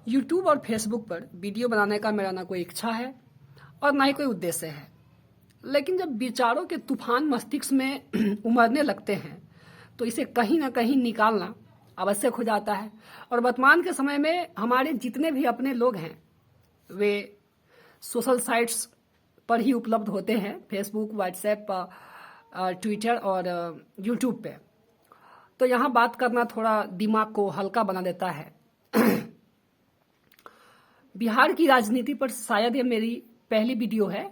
YouTube और Facebook पर video बनाने का मेरा ना कोई इच्छा है और ना ही कोई उद्देश्य है। लेकिन जब विचारों के तूफान मस्तिष्क में उमड़ने लगते हैं तो इसे कहीं ना कहीं निकालना आवश्यक हो जाता है। और वर्तमान के समय में हमारे जितने भी अपने लोग हैं वे सोशल साइट्स पर ही उपलब्ध होते हैं, फेसबुक, व्हाट्सएप, ट्विटर और यूट्यूब पे। तो यहाँ बात करना थोड़ा दिमाग को हल्का बना देता है। बिहार की राजनीति पर शायद ये मेरी पहली वीडियो है,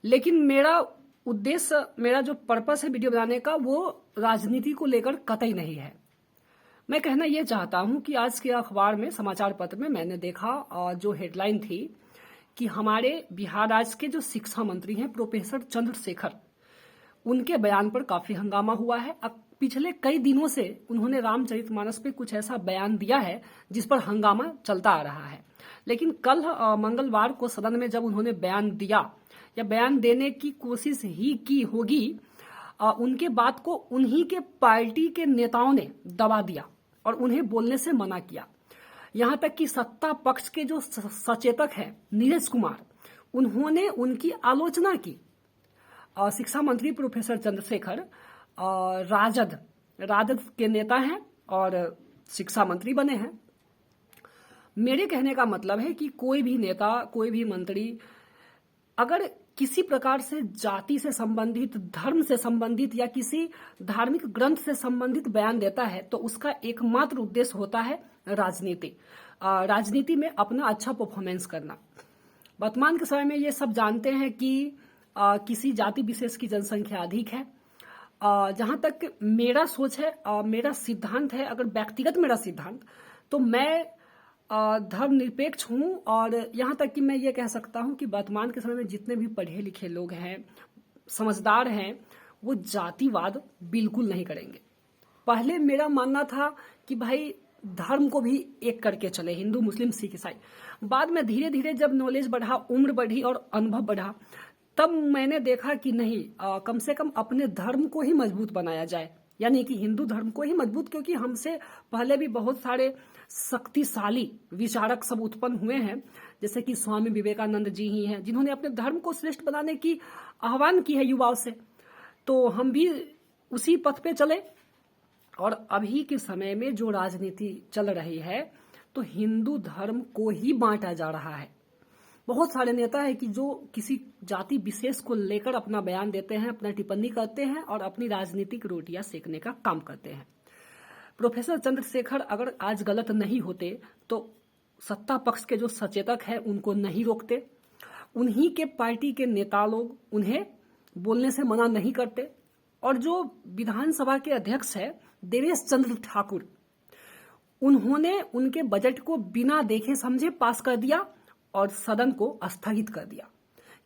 लेकिन मेरा उद्देश्य, मेरा जो पर्पस है वीडियो बनाने का, वो राजनीति को लेकर कतई नहीं है। मैं कहना ये चाहता हूं कि आज के अखबार में, समाचार पत्र में मैंने देखा जो हेडलाइन थी कि हमारे बिहार राज्य के जो शिक्षा मंत्री हैं प्रोफेसर चंद्रशेखर, उनके बयान पर काफी हंगामा हुआ है। अब पिछले कई दिनों से उन्होंने रामचरितमानस पे कुछ ऐसा बयान दिया है जिस पर हंगामा चलता आ रहा है। लेकिन कल मंगलवार को सदन में जब उन्होंने बयान दिया या बयान देने की कोशिश ही की होगी, उनके बात को उन्हीं के पार्टी के नेताओं ने दबा दिया और उन्हें बोलने से मना किया। यहां तक कि सत्ता पक्ष के जो सचेतक हैं नीरज कुमार, उन्होंने उनकी आलोचना की। शिक्षा मंत्री प्रोफेसर चंद्रशेखर राजद के नेता हैं और शिक्षा मंत्री बने हैं। मेरे कहने का मतलब है कि कोई भी नेता, कोई भी मंत्री अगर किसी प्रकार से जाति से संबंधित, धर्म से संबंधित या किसी धार्मिक ग्रंथ से संबंधित बयान देता है तो उसका एकमात्र उद्देश्य होता है राजनीति, राजनीति में अपना अच्छा परफॉर्मेंस करना। वर्तमान के समय में ये सब जानते हैं कि किसी जाति विशेष की जनसंख्या अधिक है। जहां तक मेरा सोच है, मेरा सिद्धांत है, अगर व्यक्तिगत मेरा सिद्धांत, तो मैं धर्मनिरपेक्ष हूं। और यहां तक कि मैं ये कह सकता हूं कि वर्तमान के समय में जितने भी पढ़े लिखे लोग हैं, समझदार हैं, वो जातिवाद बिल्कुल नहीं करेंगे। पहले मेरा मानना था कि भाई धर्म को भी एक करके चले, हिंदू, मुस्लिम, सिख, ईसाई। बाद में धीरे धीरे जब नॉलेज बढ़ा, उम्र बढ़ी और अनुभव बढ़ा, तब मैंने देखा कि नहीं, कम से कम अपने धर्म को ही मजबूत बनाया जाए, यानी कि हिंदू धर्म को ही मजबूत। क्योंकि हमसे पहले भी बहुत सारे शक्तिशाली विचारक सब उत्पन्न हुए हैं, जैसे कि स्वामी विवेकानंद जी ही हैं, जिन्होंने अपने धर्म को श्रेष्ठ बनाने की आह्वान की है युवाओं से। तो हम भी उसी पथ पे चले। और अभी के समय में जो राजनीति चल रही है तो हिंदू धर्म को ही बांटा जा रहा है। बहुत सारे नेता है कि जो किसी जाति विशेष को लेकर अपना बयान देते हैं, अपना टिप्पणी करते हैं और अपनी राजनीतिक रोटियां सेकने का काम करते हैं। प्रोफेसर चंद्रशेखर अगर आज गलत नहीं होते तो सत्ता पक्ष के जो सचेतक हैं उनको नहीं रोकते, उन्हीं के पार्टी के नेता लोग उन्हें बोलने से मना नहीं करते। और जो विधानसभा के अध्यक्ष है देवेश चंद्र ठाकुर, उन्होंने उनके बजट को बिना देखे समझे पास कर दिया और सदन को स्थगित कर दिया।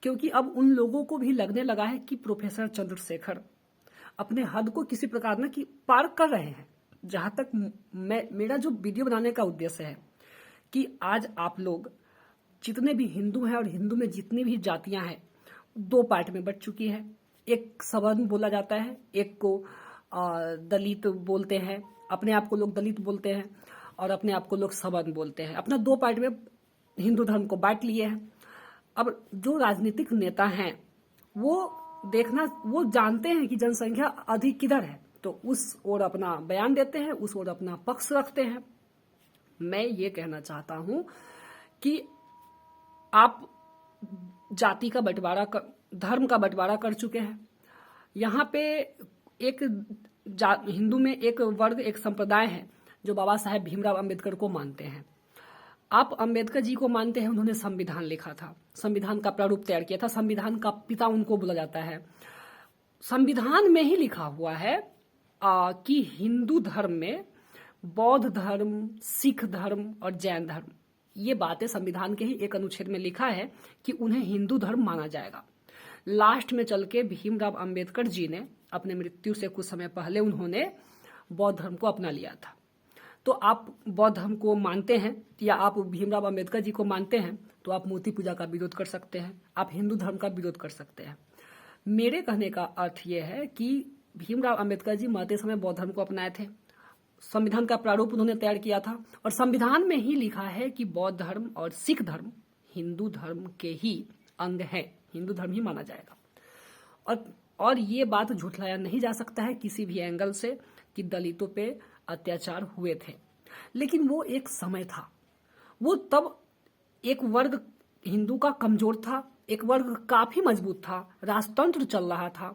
क्योंकि अब उन लोगों को भी लगने लगा है कि प्रोफेसर चंद्रशेखर अपने हद को किसी प्रकार न कि पार कर रहे हैं। जहां तक मेरा जो वीडियो बनाने का उद्देश्य है कि आज आप लोग जितने भी हिंदू हैं और हिंदू में जितनी भी जातियां हैं, दो पार्ट में बट चुकी है। एक सवर्ण बोला जाता है, एक को दलित बोलते हैं, अपने आप को लोग दलित बोलते हैं और अपने आप को लोग सवर्ण बोलते हैं। अपना दो पार्ट में हिंदू धर्म को बांट लिए हैं। अब जो राजनीतिक नेता हैं वो जानते हैं कि जनसंख्या अधिक किधर है, तो उस ओर अपना बयान देते हैं, उस ओर अपना पक्ष रखते हैं। मैं ये कहना चाहता हूं कि आप जाति का बंटवारा, धर्म का बंटवारा कर चुके हैं। यहाँ पे एक हिंदू में एक वर्ग, एक संप्रदाय है जो बाबा साहेब भीमराव अंबेडकर को मानते हैं। आप अंबेडकर जी को मानते हैं, उन्होंने संविधान लिखा था, संविधान का प्रारूप तैयार किया था, संविधान का पिता उनको बोला जाता है। संविधान में ही लिखा हुआ है कि हिंदू धर्म में बौद्ध धर्म, सिख धर्म और जैन धर्म, ये बातें संविधान के ही एक अनुच्छेद में लिखा है कि उन्हें हिंदू धर्म माना जाएगा। लास्ट में चल के भीमराव अंबेडकर जी ने अपने मृत्यु से कुछ समय पहले उन्होंने बौद्ध धर्म को अपना लिया था। तो आप बौद्ध धर्म को मानते हैं या आप भीमराव अंबेडकर जी को मानते हैं तो आप मूर्ति पूजा का विरोध कर सकते हैं, आप हिंदू धर्म का विरोध कर सकते हैं। मेरे कहने का अर्थ यह है कि भीमराव अंबेडकर जी मरते समय बौद्ध धर्म को अपनाए थे, संविधान का प्रारूप उन्होंने तैयार किया था और संविधान में ही लिखा है कि बौद्ध धर्म और सिख धर्म हिंदू धर्म के ही अंग है, हिंदू धर्म ही माना जाएगा। और ये बात झुठलाया नहीं जा सकता है किसी भी एंगल से कि दलितों पे अत्याचार हुए थे, लेकिन वो एक समय था। वो तब एक वर्ग हिंदू का कमजोर था, एक वर्ग काफी मजबूत था, राजतंत्र चल रहा था,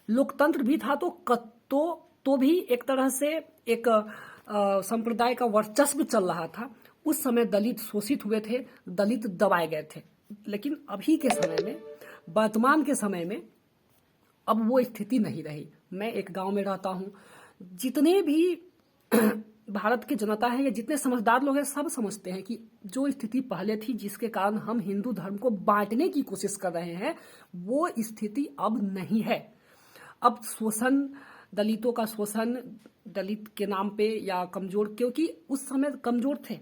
लोकतंत्र भी था, तो भी एक तरह से एक संप्रदाय का वर्चस्व चल रहा था। उस समय दलित शोषित हुए थे, दलित दबाए गए थे। लेकिन अभी के समय में, वर्तमान के समय में अब वो स्थिति नहीं रही। मैं एक गांव में रहता हूं, जितने भी भारत की जनता है या जितने समझदार लोग हैं, सब समझते हैं कि जो स्थिति पहले थी, जिसके कारण हम हिंदू धर्म को बांटने की कोशिश कर रहे हैं, वो स्थिति अब नहीं है। अब शोषण, दलितों का शोषण दलित के नाम पे या कमजोर, क्योंकि उस समय कमजोर थे,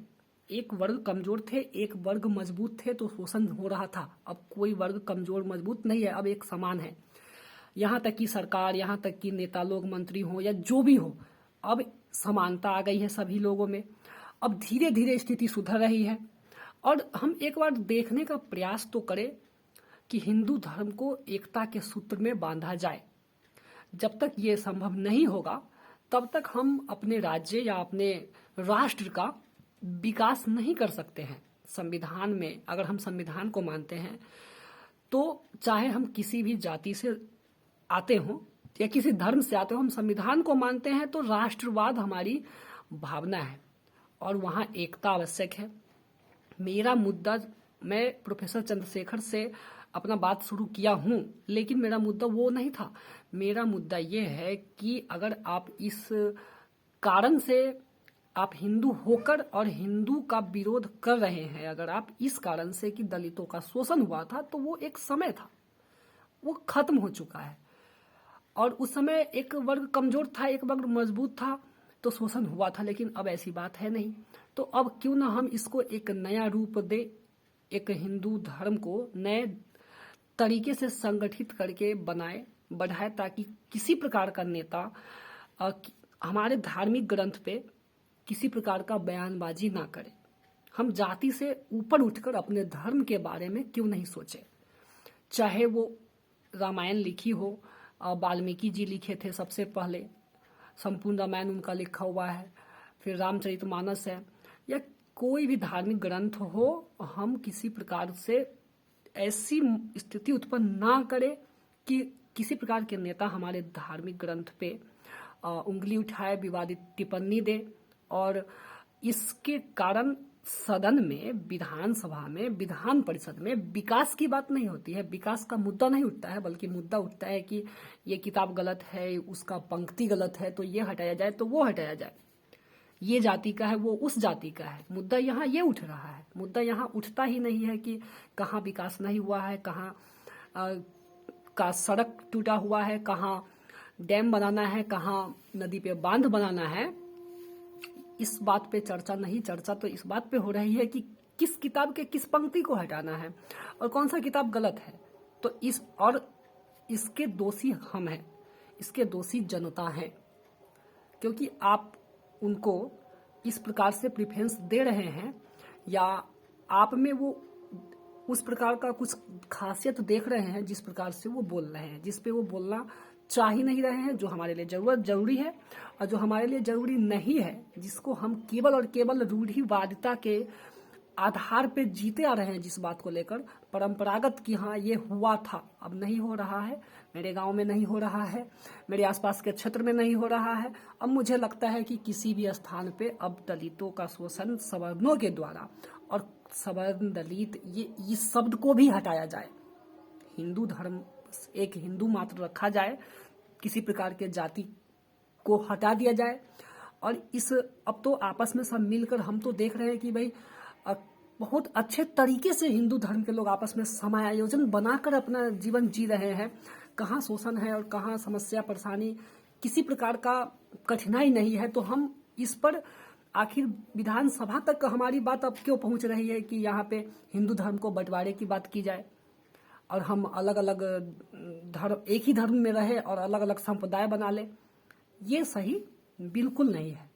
एक वर्ग कमजोर थे, एक वर्ग मजबूत थे, तो शोषण हो रहा था। अब कोई वर्ग कमजोर मजबूत नहीं है, अब एक समान है। यहाँ तक कि सरकार, यहाँ तक कि नेता लोग, मंत्री हो या जो भी हो, अब समानता आ गई है सभी लोगों में। अब धीरे धीरे स्थिति सुधर रही है और हम एक बार देखने का प्रयास तो करें कि हिंदू धर्म को एकता के सूत्र में बांधा जाए। जब तक ये संभव नहीं होगा, तब तक हम अपने राज्य या अपने राष्ट्र का विकास नहीं कर सकते हैं। संविधान में, अगर हम संविधान को मानते हैं, तो चाहे हम किसी भी जाति से आते हों या किसी धर्म से आते हो, हम संविधान को मानते हैं तो राष्ट्रवाद हमारी भावना है और वहाँ एकता आवश्यक है। मेरा मुद्दा, मैं प्रोफेसर चंद्रशेखर से अपना बात शुरू किया हूँ, लेकिन मेरा मुद्दा वो नहीं था। मेरा मुद्दा ये है कि अगर आप इस कारण से, आप हिंदू होकर और हिंदू का विरोध कर रहे हैं, अगर आप इस कारण से कि दलितों का शोषण हुआ था, तो वो एक समय था, वो खत्म हो चुका है। और उस समय एक वर्ग कमजोर था, एक वर्ग मजबूत था, तो शोषण हुआ था, लेकिन अब ऐसी बात है नहीं। तो अब क्यों ना हम इसको एक नया रूप दे, एक हिंदू धर्म को नए तरीके से संगठित करके बढ़ाए, ताकि किसी प्रकार का नेता हमारे धार्मिक ग्रंथ पे किसी प्रकार का बयानबाजी ना करे। हम जाति से ऊपर उठकर अपने धर्म के बारे में क्यों नहीं सोचे। चाहे वो रामायण लिखी हो, वाल्मीकि जी लिखे थे सबसे पहले, संपूर्ण रामायण उनका लिखा हुआ है, फिर रामचरितमानस है, या कोई भी धार्मिक ग्रंथ हो, हम किसी प्रकार से ऐसी स्थिति उत्पन्न ना करें कि किसी प्रकार के नेता हमारे धार्मिक ग्रंथ पे उंगली उठाए, विवादित टिप्पणी दे, और इसके कारण सदन में, विधानसभा में, विधान परिषद में विकास की बात नहीं होती है, विकास का मुद्दा नहीं उठता है, बल्कि मुद्दा उठता है कि ये किताब गलत है, उसका पंक्ति गलत है, तो ये हटाया जाए, तो वो हटाया जाए, ये जाति का है, वो उस जाति का है। मुद्दा यहाँ ये उठ रहा है, मुद्दा यहाँ उठता ही नहीं है कि कहाँ विकास नहीं हुआ है, कहाँ का सड़क टूटा हुआ है, कहाँ डैम बनाना है, कहाँ नदी पे बांध बनाना है। इस बात पे चर्चा नहीं, चर्चा तो इस बात पे हो रही है कि किस किताब के किस पंक्ति को हटाना है और कौन सा किताब गलत है। तो इसके दोषी हम हैं, इसके दोषी जनता है, क्योंकि आप उनको इस प्रकार से प्रेफरेंस दे रहे हैं, या आप में वो उस प्रकार का कुछ खासियत देख रहे हैं जिस प्रकार से वो बोल रहे हैं, जिस पे वो बोलना चाह ही नहीं रहे हैं, जो हमारे लिए जरूरी है और जो हमारे लिए जरूरी नहीं है, जिसको हम केवल और केवल रूढ़िवादिता के आधार पे जीते आ रहे हैं, जिस बात को लेकर परंपरागत कि हाँ ये हुआ था, अब नहीं हो रहा है, मेरे गांव में नहीं हो रहा है, मेरे आसपास के क्षेत्र में नहीं हो रहा है। अब मुझे लगता है कि किसी भी स्थान पे अब दलितों का शोषण सवर्णों के द्वारा, और सवर्ण दलित ये इस शब्द को भी हटाया जाए, हिंदू धर्म एक हिंदू मात्र रखा जाए, किसी प्रकार के जाति को हटा दिया जाए। और अब तो आपस में सब मिलकर हम तो देख रहे हैं कि भाई बहुत अच्छे तरीके से हिंदू धर्म के लोग आपस में समायोजन बनाकर अपना जीवन जी रहे हैं। कहाँ शोषण है और कहाँ समस्या परेशानी, किसी प्रकार का कठिनाई नहीं है। तो हम इस पर आखिर विधानसभा तक हमारी बात अब क्यों पहुंच रही है कि यहाँ पे हिंदू धर्म को बंटवारे की बात की जाए और हम अलग अलग धर्म, एक ही धर्म में रहे और अलग अलग संप्रदाय बना ले। ये सही बिल्कुल नहीं है।